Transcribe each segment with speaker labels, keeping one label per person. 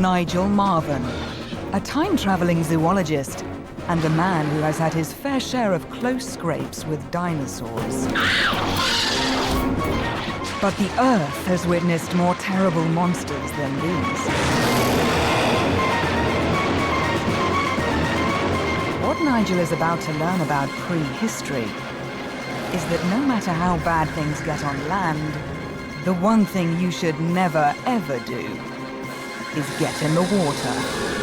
Speaker 1: Nigel Marvin, a time-traveling zoologist and a man who has had his fair share of close scrapes with dinosaurs. But the Earth has witnessed more terrible monsters than these. What Nigel is about to learn about prehistory is that no matter how bad things get on land, the one thing you should never, ever do is get in the water.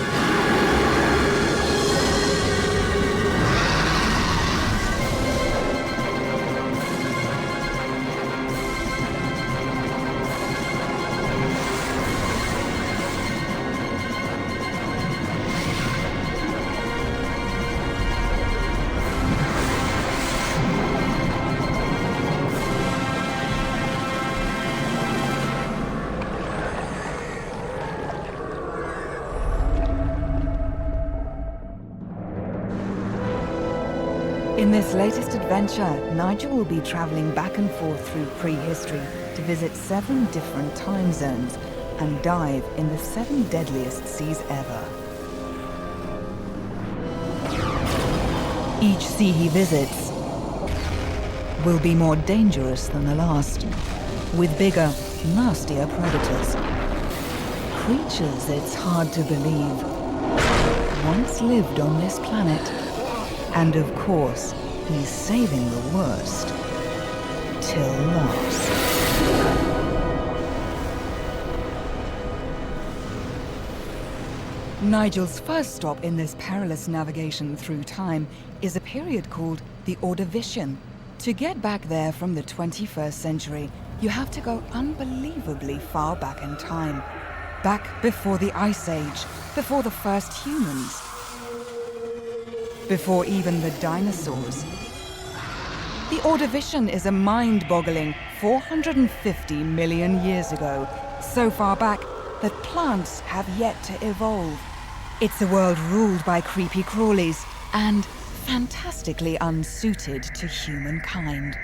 Speaker 1: In this latest adventure, Nigel will be traveling back and forth through prehistory to visit 7 different time zones and dive in the 7 deadliest seas ever. Each sea he visits will be more dangerous than the last, with bigger, nastier predators. Creatures it's hard to believe once lived on this planet. And of course, he's saving the worst till last. Nigel's first stop in this perilous navigation through time is a period called the Ordovician. To get back there from the 21st century, you have to go unbelievably far back in time. Back before the Ice Age, before the first humans. Before even the dinosaurs. The Ordovician is a mind-boggling 450 million years ago, so far back that plants have yet to evolve. It's a world ruled by creepy crawlies and fantastically unsuited to humankind.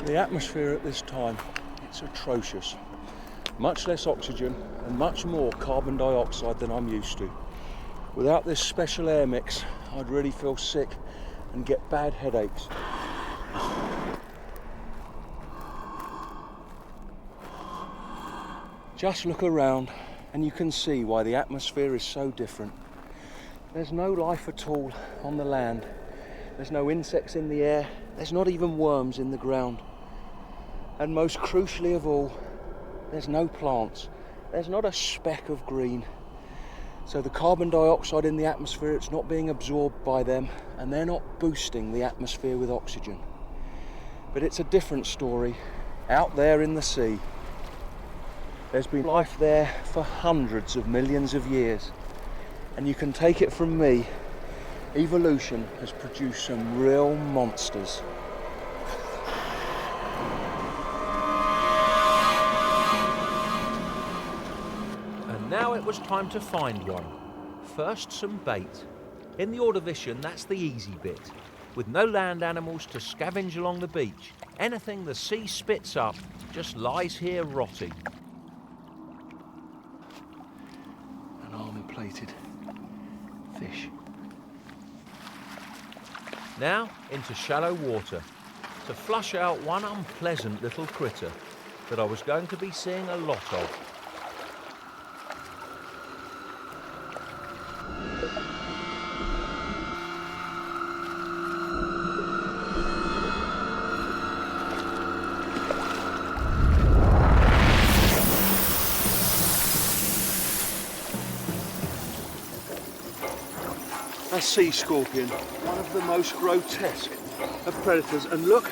Speaker 2: The atmosphere at this time, it's atrocious. Much less oxygen and much more carbon dioxide than I'm used to. Without this special air mix, I'd really feel sick and get bad headaches. Just look around and you can see why the atmosphere is so different. There's no life at all on the land. There's no insects in the air. There's not even worms in the ground. And most crucially of all, there's no plants. There's not a speck of green. So the carbon dioxide in the atmosphere, it's not being absorbed by them, and they're not boosting the atmosphere with oxygen. But it's a different story out there in the sea. There's been life there for hundreds of millions of years. And you can take it from me, evolution has produced some real monsters.
Speaker 3: And now it was time to find one. First, some bait. In the Ordovician, that's the easy bit. With no land animals to scavenge along the beach, anything the sea spits up just lies here rotting.
Speaker 2: An armour-plated fish.
Speaker 3: Now into shallow water to flush out one unpleasant little critter that I was going to be seeing a lot of.
Speaker 2: A sea scorpion, one of the most grotesque of predators. And look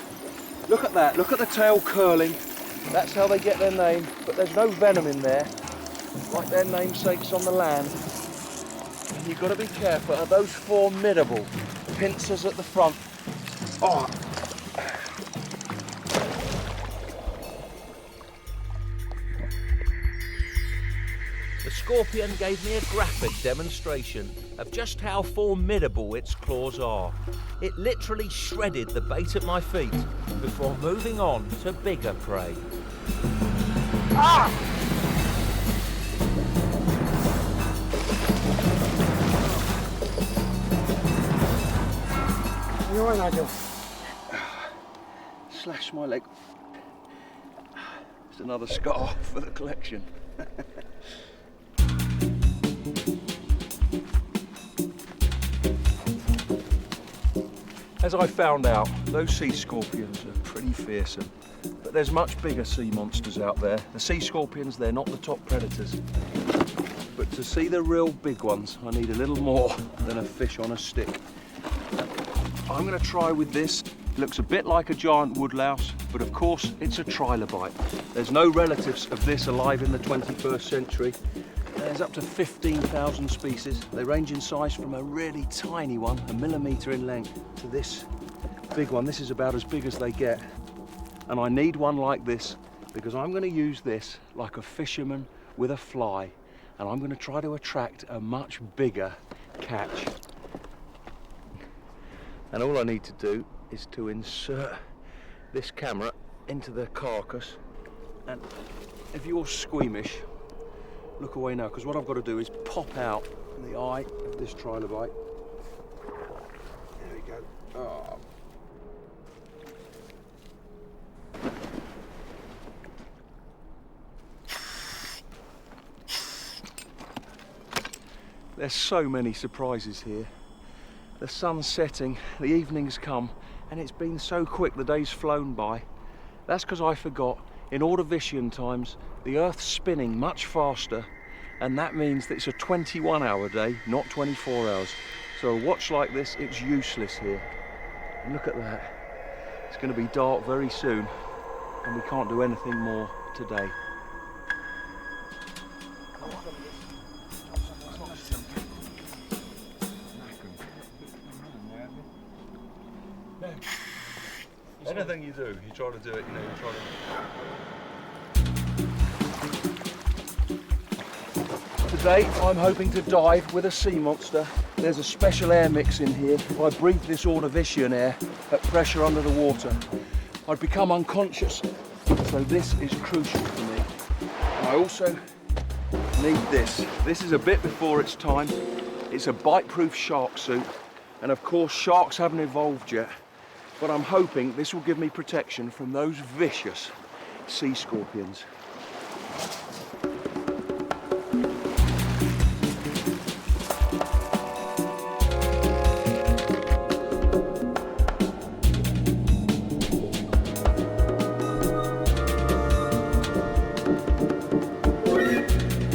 Speaker 2: at that, look at the tail curling. That's how they get their name, but there's no venom in there, like their namesakes on the land. And you've got to be careful of those formidable pincers at the front. Oh.
Speaker 3: scorpion gave me a graphic demonstration of just how formidable its claws are. It literally shredded the bait at my feet before moving on to bigger prey.
Speaker 2: Ah! You all right, Nigel? Slash my leg. It's another scar for the collection. As I found out, those sea scorpions are pretty fearsome. But there's much bigger sea monsters out there. The sea scorpions, they're not the top predators. But to see the real big ones, I need a little more than a fish on a stick. I'm going to try with this. It looks a bit like a giant woodlouse, but of course it's a trilobite. There's no relatives of this alive in the 21st century. There's up to 15,000 species. They range in size from a really tiny one, a millimetre in length, to this big one. This is about as big as they get. And I need one like this because I'm going to use this like a fisherman with a fly, and I'm going to try to attract a much bigger catch. And all I need to do is to insert this camera into the carcass, and if you're squeamish, look away now, because what I've got to do is pop out the eye of this trilobite. There we go. Oh. There's so many surprises here. The sun's setting, the evening's come, and it's been so quick, the day's flown by. That's because I forgot, in Ordovician times, the Earth's spinning much faster, and that means that it's a 21-hour day, not 24 hours. So a watch like this, it's useless here. And look at that. It's going to be dark very soon, and we can't do anything more today. Anything you do, you try to do it, you know, you try to... Today, I'm hoping to dive with a sea monster. There's a special air mix in here. If I breathe this Ordovician air at pressure under the water, I'd become unconscious. So this is crucial for me. And I also need this. This is a bit before its time. It's a bite-proof shark suit. And of course, sharks haven't evolved yet. But I'm hoping this will give me protection from those vicious sea scorpions.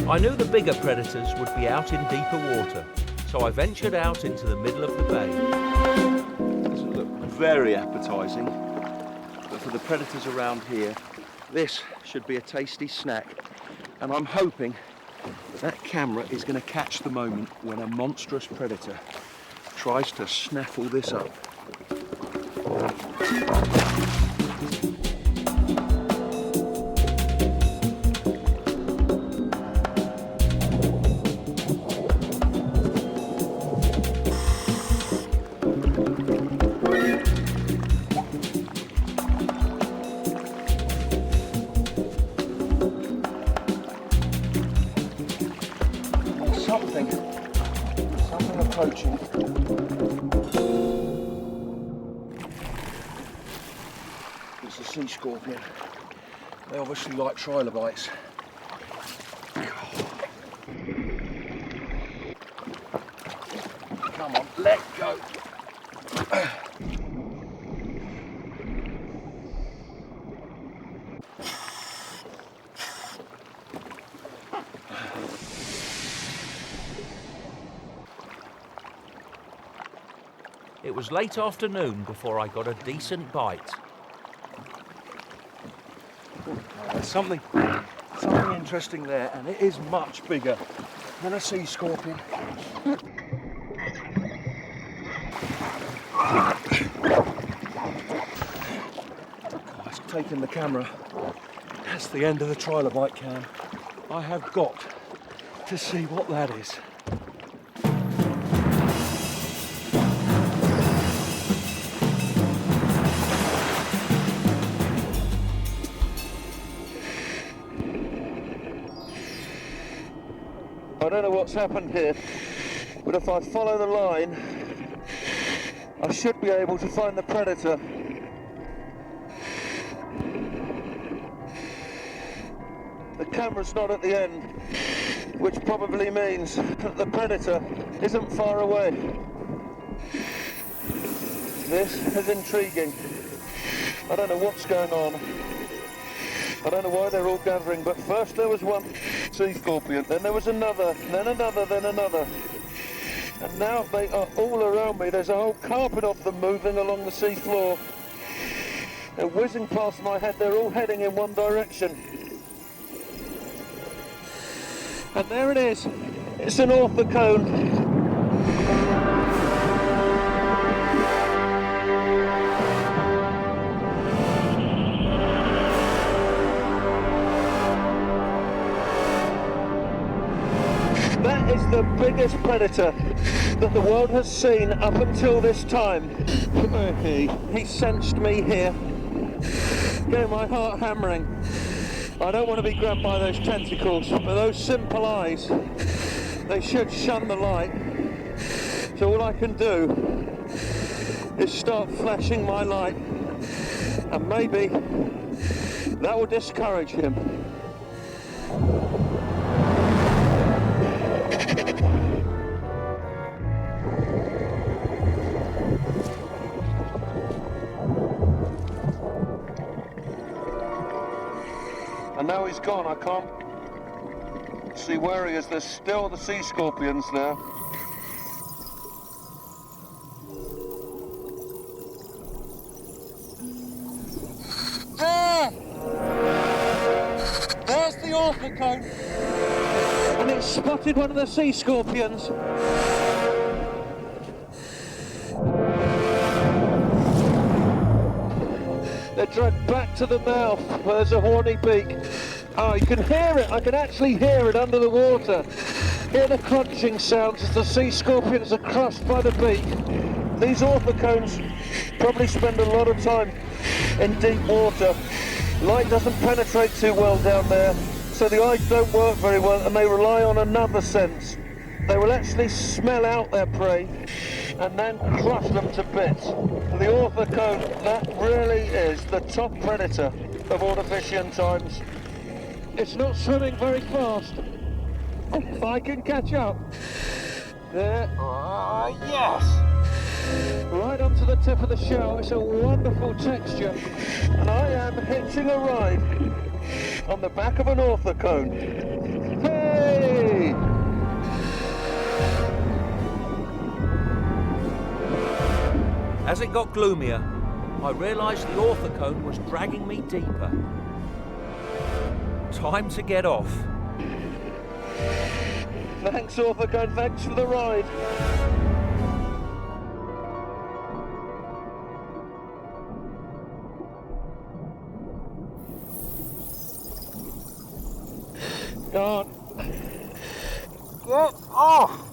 Speaker 3: I knew the bigger predators would be out in deeper water, so I ventured out into the middle of the bay.
Speaker 2: Doesn't look very appetizing, but for the predators around here, this should be a tasty snack. And I'm hoping that camera is going to catch the moment when a monstrous predator tries to snaffle this up. Something approaching. It's a sea scorpion. They obviously like trilobites. Come on, let go.
Speaker 3: It was late afternoon before I got a decent bite.
Speaker 2: There's something interesting there, and it is much bigger than a sea scorpion. It's taken the camera. That's the end of the trilobite cam. I have got to see what that is. I don't know what's happened here, but if I follow the line, I should be able to find the predator. The camera's not at the end, which probably means that the predator isn't far away. This is intriguing. I don't know what's going on. I don't know why they're all gathering, but first there was one sea scorpion, then there was another, then another, then another. And now they are all around me. There's a whole carpet of them moving along the sea floor. They're whizzing past my head. They're all heading in one direction. And there it is. It's an orthocone. That is the biggest predator that the world has seen up until this time. He sensed me here. Getting my heart hammering. I don't want to be grabbed by those tentacles, but those simple eyes, they should shun the light. So all I can do is start flashing my light, and maybe that will discourage him. And now he's gone. I can't see where he is. There's still the sea scorpions there. There! There's the orthocone. And it's spotted one of the sea scorpions. They're dragged back to the mouth where there's a horny beak. Oh, you can hear it. I can actually hear it under the water. Hear the crunching sounds as the sea scorpions are crushed by the beak. These orthocones probably spend a lot of time in deep water. Light doesn't penetrate too well down there, so the eyes don't work very well, and they rely on another sense. They will actually smell out their prey and then crush them to bits. The orthocone, that really is the top predator of Ordovician times. It's not swimming very fast. If I can catch up. There, yes! Right onto the tip of the shell. It's a wonderful texture. And I am hitching a ride on the back of an orthocone. Hey!
Speaker 3: As it got gloomier, I realised the orthocone was dragging me deeper. Time to get off.
Speaker 2: Thanks, orthocone. Thanks for the ride. God. Get off!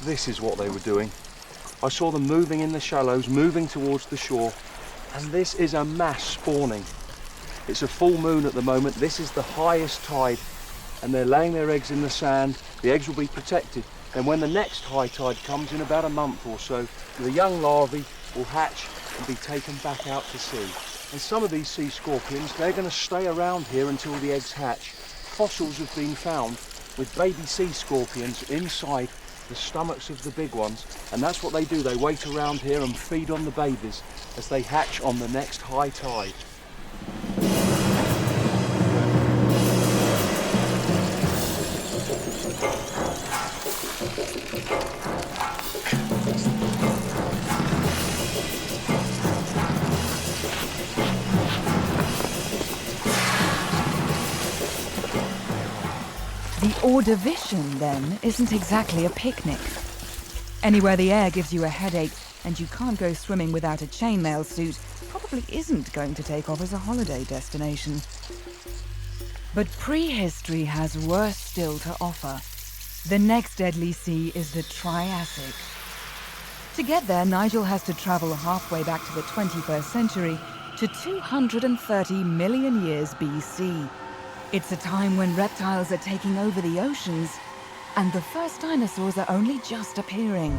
Speaker 2: This is what they were doing. I saw them moving in the shallows, moving towards the shore, and this is a mass spawning. It's a full moon at the moment. This is the highest tide, and they're laying their eggs in the sand. The eggs will be protected, and when the next high tide comes in about a month or so, the young larvae will hatch and be taken back out to sea. And some of these sea scorpions, they're going to stay around here until the eggs hatch. Fossils have been found with baby sea scorpions inside the stomachs of the big ones, and that's what they do. They wait around here and feed on the babies as they hatch on the next high tide.
Speaker 1: The Ordovician, then, isn't exactly a picnic. Anywhere the air gives you a headache and you can't go swimming without a chainmail suit probably isn't going to take off as a holiday destination. But prehistory has worse still to offer. The next deadly sea is the Triassic. To get there, Nigel has to travel halfway back to the 21st century to 230 million years BC. It's a time when reptiles are taking over the oceans and the first dinosaurs are only just appearing.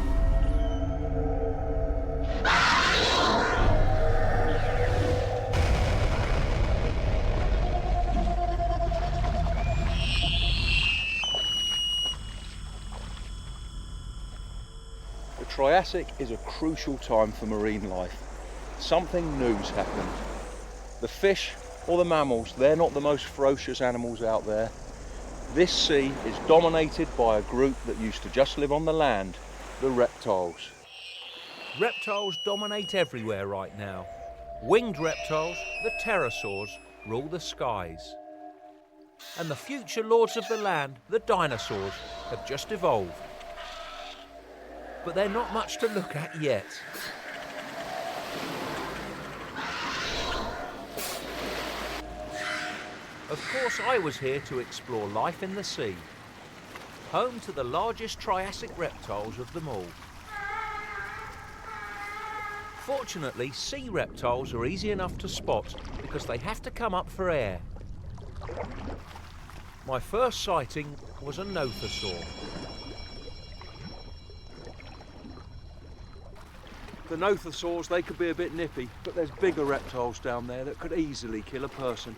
Speaker 2: The Triassic is a crucial time for marine life. Something new's happened. The fish or the mammals, they're not the most ferocious animals out there. This sea is dominated by a group that used to just live on the land, the reptiles.
Speaker 3: Reptiles dominate everywhere right now. Winged reptiles, the pterosaurs, rule the skies. And the future lords of the land, the dinosaurs, have just evolved. But they're not much to look at yet. Of course, I was here to explore life in the sea, home to the largest Triassic reptiles of them all. Fortunately, sea reptiles are easy enough to spot because they have to come up for air. My first sighting was a nothosaur.
Speaker 2: The nothosaurs, they could be a bit nippy, but there's bigger reptiles down there that could easily kill a person.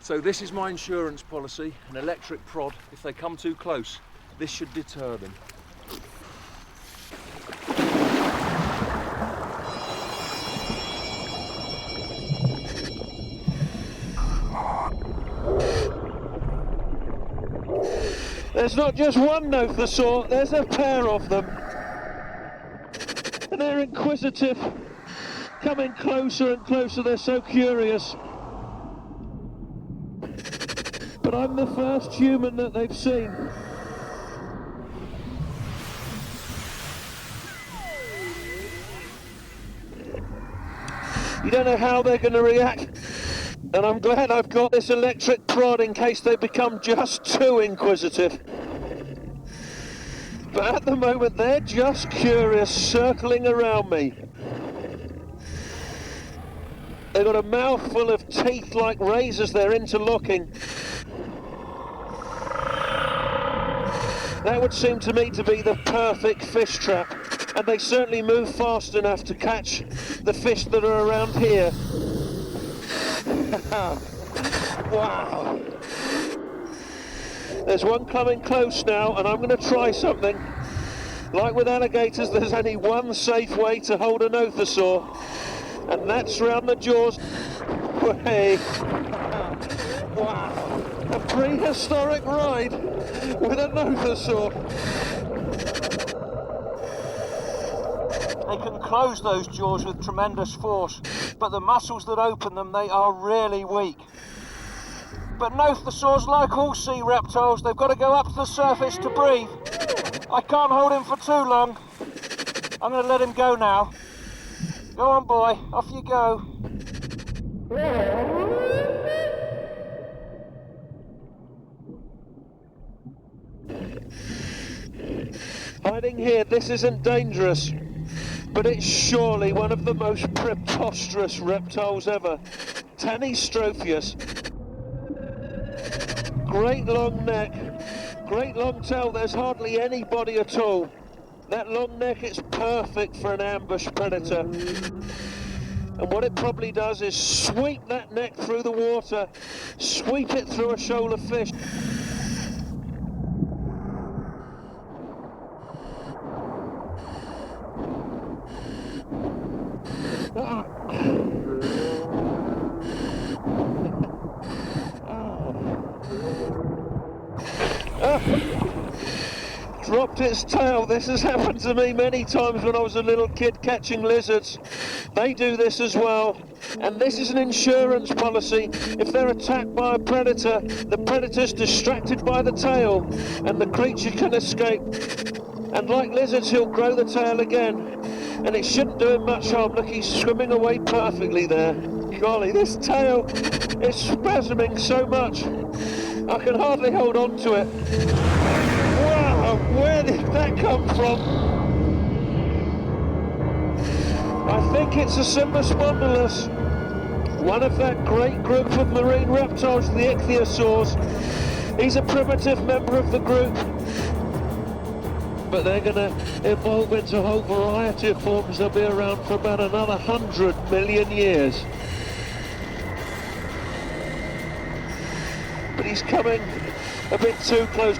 Speaker 2: So this is my insurance policy, an electric prod. If they come too close, this should deter them. There's not just one nothosaur, there's a pair of them. And they're inquisitive, coming closer and closer, they're so curious. But I'm the first human that they've seen. You don't know how they're going to react, and I'm glad I've got this electric prod in case they become just too inquisitive. But at the moment they're just curious, circling around me. They've got a mouthful of teeth like razors, they're interlocking. That would seem to me to be the perfect fish trap, and they certainly move fast enough to catch the fish that are around here. Wow! There's one coming close now, and I'm going to try something. Like with alligators, there's only one safe way to hold a nothosaur, and that's round the jaws. Way! Wow! A prehistoric ride with a nothosaur. They can close those jaws with tremendous force, but the muscles that open them, they are really weak. But nothosaurs, like all sea reptiles, they've got to go up to the surface to breathe. I can't hold him for too long. I'm going to let him go now. Go on, boy, off you go. Hiding here, this isn't dangerous, but it's surely one of the most preposterous reptiles ever. Tanystropheus. Great long neck, great long tail, there's hardly any body at all. That long neck is perfect for an ambush predator. And what it probably does is sweep that neck through the water, sweep it through a shoal of fish.
Speaker 4: dropped its tail. This has happened to me many times when I was a little kid catching lizards. They do this as well. And this is an insurance policy. If they're attacked by a predator, the predator's distracted by the tail and the creature can escape. And like lizards, he'll grow the tail again. And it shouldn't do him much harm. Look, he's swimming away perfectly there. Golly, this tail is spasming so much. I can hardly hold on to it. Wow, where did that come from? I think it's a Symbospondylus, one of that great group of marine reptiles, the ichthyosaurs. He's a primitive member of the group, but they're going to evolve into a whole variety of forms. They'll be around for about another 100 million years. But he's coming a bit too close.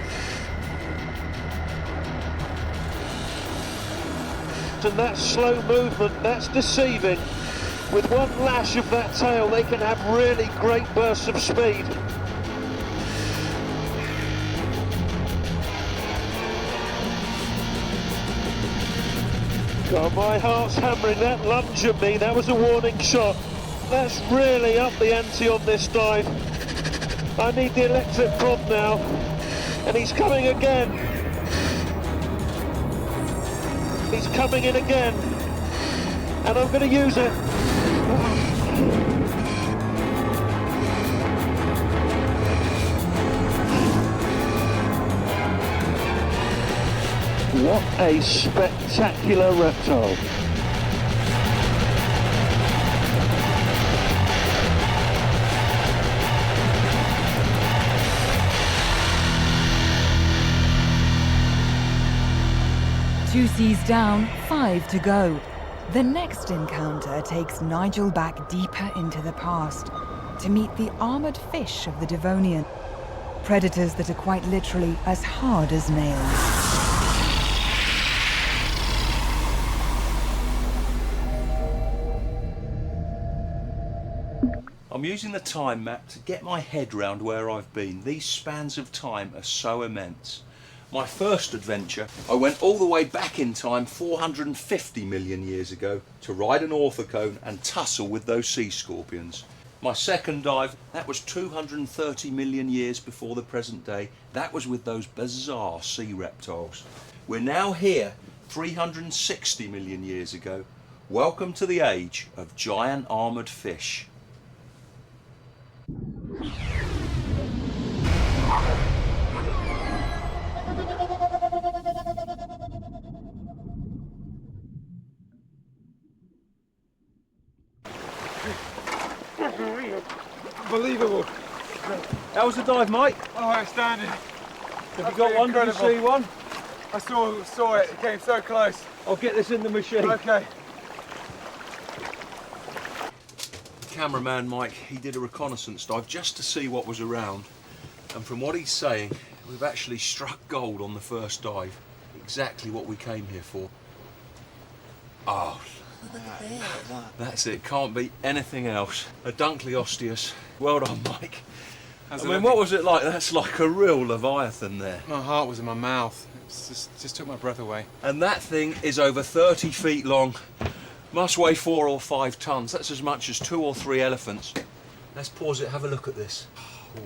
Speaker 4: And that slow movement, that's deceiving. With one lash of that tail, they can have really great bursts of speed. God, my heart's hammering. That lunge at me, that was a warning shot. That's really up the ante on this dive. I need the electric prod now. And he's coming again. He's coming in again. And I'm going to use it. What a spectacular reptile.
Speaker 1: Two seas down, 5 to go. The next encounter takes Nigel back deeper into the past to meet the armored fish of the Devonian. Predators that are quite literally as hard as nails.
Speaker 2: I'm using the time map to get my head round where I've been. These spans of time are so immense. My first adventure, I went all the way back in time 450 million years ago to ride an orthocone and tussle with those sea scorpions. My second dive, that was 230 million years before the present day. That was with those bizarre sea reptiles. We're now here 360 million years ago. Welcome to the age of giant armoured fish.
Speaker 5: Unbelievable.
Speaker 2: How was the dive, Mike?
Speaker 5: Oh, outstanding.
Speaker 2: Have you got one? Did you see one?
Speaker 5: I saw it. It came so close.
Speaker 2: I'll get this in the machine.
Speaker 5: Okay.
Speaker 2: Cameraman Mike, he did a reconnaissance dive just to see what was around, and from what he's saying, we've actually struck gold on the first dive. Exactly what we came here for. Oh, that's it. Can't be anything else. A Dunkleosteus. Well done, Mike. I mean, what was it like? That's like a real Leviathan there.
Speaker 5: My heart was in my mouth. It just took my breath away.
Speaker 2: And that thing is over 30 feet long. Must weigh 4 or 5 tons. That's as much as 2 or 3 elephants. Let's pause it, have a look at this.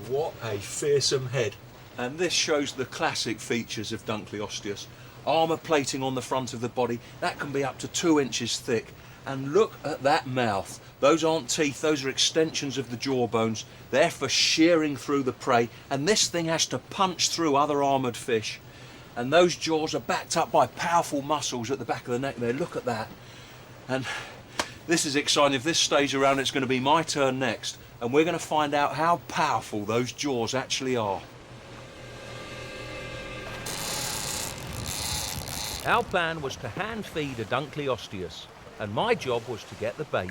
Speaker 2: What a fearsome head. And this shows the classic features of Dunkleosteus. Armour plating on the front of the body, that can be up to 2 inches thick. And look at that mouth. Those aren't teeth, those are extensions of the jawbones. They're for shearing through the prey, and this thing has to punch through other armoured fish. And those jaws are backed up by powerful muscles at the back of the neck there. Look at that. And this is exciting. If this stays around, it's going to be my turn next, and we're going to find out how powerful those jaws actually are.
Speaker 3: Our plan was to hand feed a Dunkleosteus, and my job was to get the bait.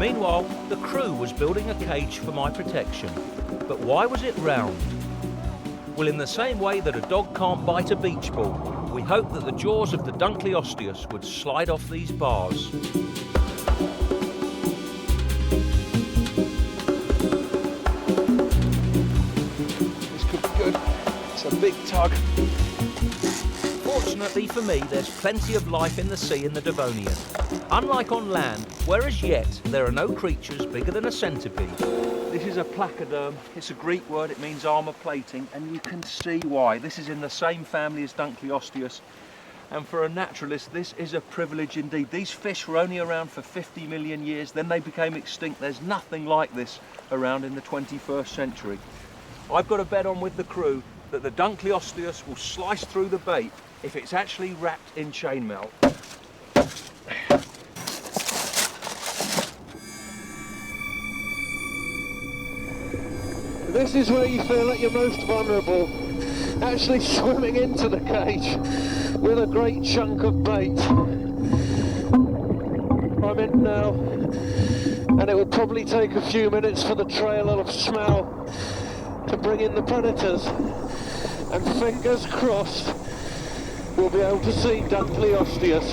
Speaker 3: Meanwhile, the crew was building a cage for my protection. But why was it round? Well, in the same way that a dog can't bite a beach ball, we hoped that the jaws of the Dunkleosteus would slide off these bars.
Speaker 2: That's a big tug.
Speaker 3: Fortunately for me, there's plenty of life in the sea in the Devonian. Unlike on land, where as yet there are no creatures bigger than a centipede.
Speaker 2: This is a placoderm. It's a Greek word, it means armour plating, and you can see why. This is in the same family as Dunkleosteus, and for a naturalist this is a privilege indeed. These fish were only around for 50 million years, then they became extinct. There's nothing like this around in the 21st century. I've got a bet on with the crew that the Dunkleosteus will slice through the bait if it's actually wrapped in chainmail.
Speaker 4: This is where you feel at your most vulnerable, actually swimming into the cage with a great chunk of bait. I'm in now, and it will probably take a few minutes for the trail of smell to bring in the predators, and fingers crossed we'll be able to see Dunkleosteus.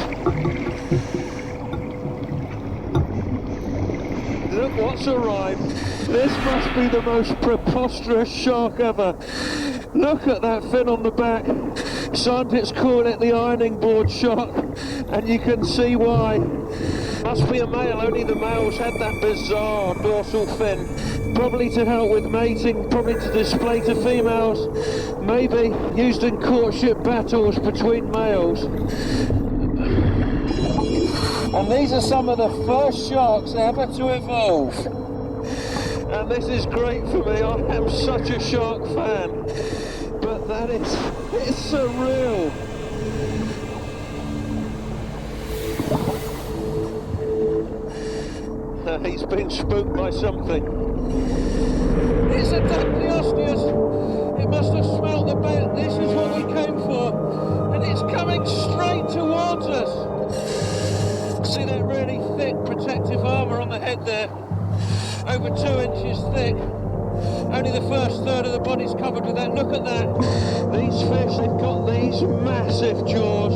Speaker 4: Look what's arrived. This must be the most preposterous shark ever. Look at that fin on the back. Scientists call it the ironing board shark, and you can see why. Must be a male, only the males had that bizarre dorsal fin. Probably to help with mating, probably to display to females, maybe used in courtship battles between males. And these are some of the first sharks ever to evolve. And this is great for me. I am such a shark fan. But that is, it's surreal. He's been spooked by something. It's a Dunkleosteus. It must have smelt the bait. This is what we came for. And it's coming straight towards us. See that really thick protective armour on the head there? Over 2 inches thick. Only the first third of the body's covered with that. Look at that. These fish, they've got these massive jaws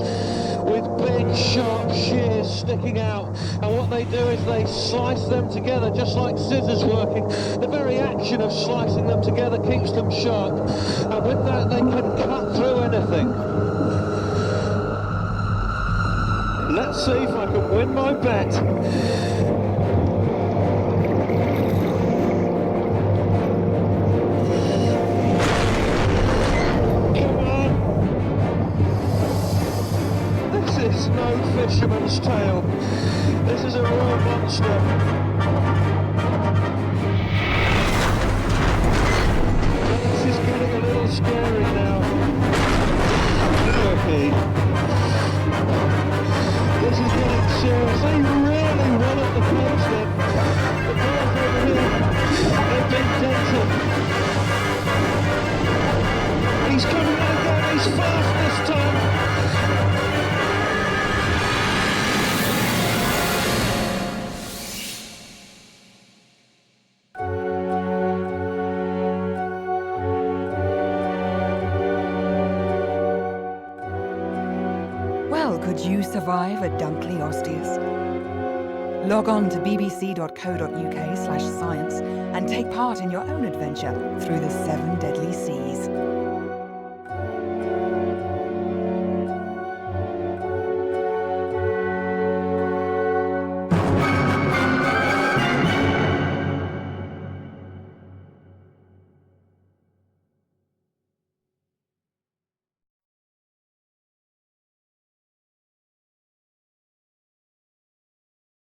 Speaker 4: with big sharp shears sticking out. And what they do is they slice them together just like scissors working. The very action of slicing them together keeps them sharp. And with that they can cut through anything. Let's see if I can win my bet. This is no fisherman's tale. This is a real monster. This is getting a little scary now. Okay. This is getting serious. They really run at the coast then. The guys over here, they've been dented. He's coming out again. He's fast this time.
Speaker 1: Could you survive a Dunkleosteus? Log on to bbc.co.uk/science and take part in your own adventure through the 7 deadly seas.